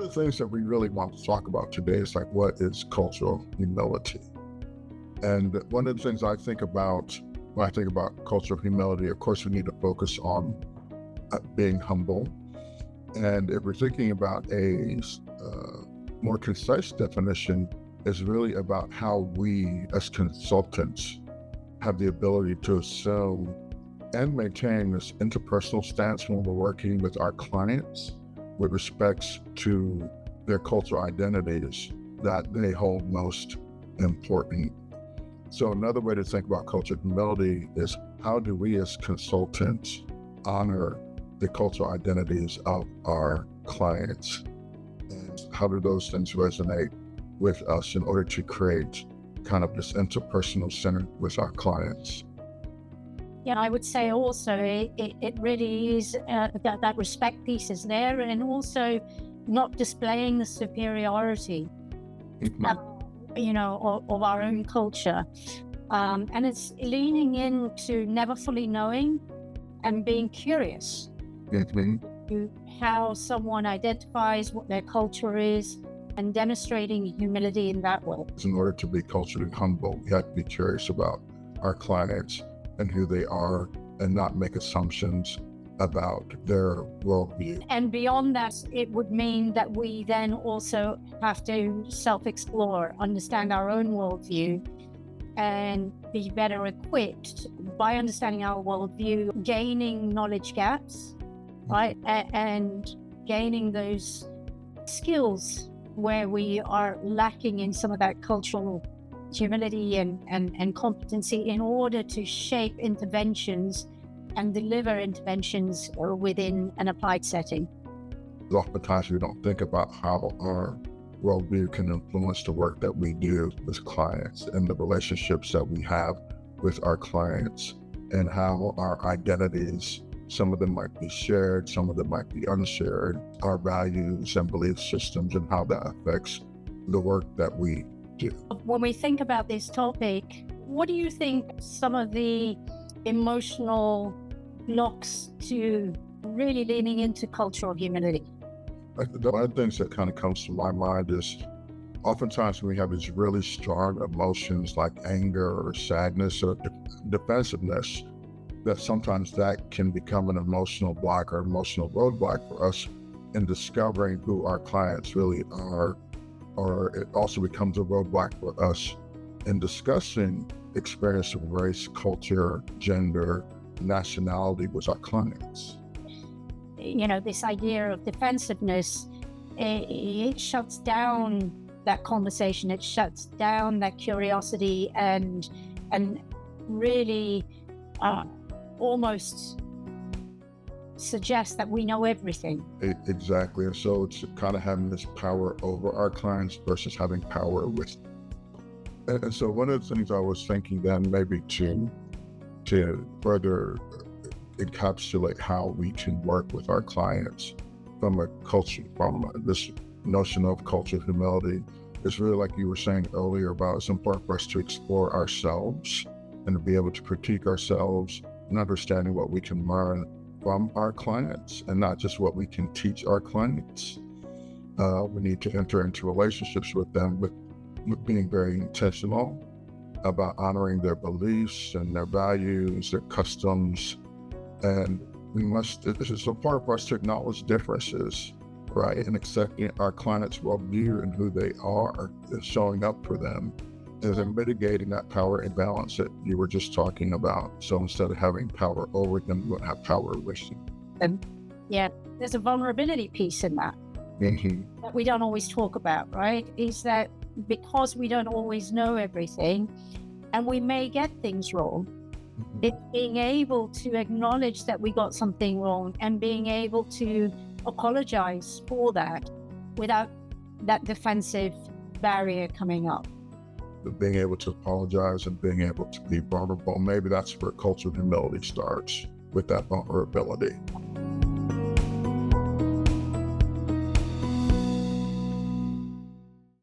of the things that we really want to talk about today is like, what is cultural humility? And one of the things I think about when I think about cultural humility, of course, we need to focus on being humble. And if we're thinking about a more concise definition, is really about how we as consultants have the ability to assume and maintain this interpersonal stance when we're working with our clients with respects to their cultural identities that they hold most important. So another way to think about cultural humility is, how do we as consultants honor the cultural identities of our clients? And how do those things resonate with us in order to create kind of this interpersonal center with our clients? Yeah, I would say also it really is that respect piece is there, and also not displaying the superiority, of our own culture. And it's leaning into never fully knowing and being curious to how someone identifies, what their culture is, and demonstrating humility in that way. In order to be culturally humble, we have to be curious about our clients and who they are, and not make assumptions about their worldview. And beyond that, it would mean that we then also have to self-explore, understand our own worldview, and be better equipped by understanding our worldview, gaining knowledge gaps, right? And gaining those skills where we are lacking in some of that cultural humility and competency, in order to shape interventions and deliver interventions within an applied setting. Oftentimes we don't think about how our worldview can influence the work that we do with clients and the relationships that we have with our clients, and how our identities, some of them might be shared, some of them might be unshared, our values and belief systems, and how that affects the work that we do. When we think about this topic, what do you think some of the emotional blocks to really leaning into cultural humility? One of the things that kind of comes to my mind is, oftentimes when we have these really strong emotions like anger or sadness or defensiveness, that sometimes that can become an emotional block or emotional roadblock for us in discovering who our clients really are. Or it also becomes a roadblock for us in discussing experience of race, culture, gender, nationality with our clients. This idea of defensiveness, it shuts down that conversation, it shuts down that curiosity, and really almost suggests that we know everything. Exactly. And so it's kind of having this power over our clients versus having power with them. And so one of the things I was thinking then, maybe to further encapsulate how we can work with our clients from this notion of cultural humility, is really, like you were saying earlier, about it's important for us to explore ourselves and to be able to critique ourselves and understanding what we can learn from our clients, and not just what we can teach our clients. We need to enter into relationships with them with being very intentional about honoring their beliefs and their values, their customs. And this is important for us to acknowledge differences, right? And accepting our clients' worldview and who they are, and showing up for them, and then mitigating that power imbalance that you were just talking about. So instead of having power over them, you don't have power with them. And yeah, there's a vulnerability piece in that that we don't always talk about, right? Is that because we don't always know everything, and we may get things wrong, it's being able to acknowledge that we got something wrong and being able to apologize for that without that defensive barrier coming up. Being able to apologize and being able to be vulnerable, maybe that's where cultural humility starts, with that vulnerability.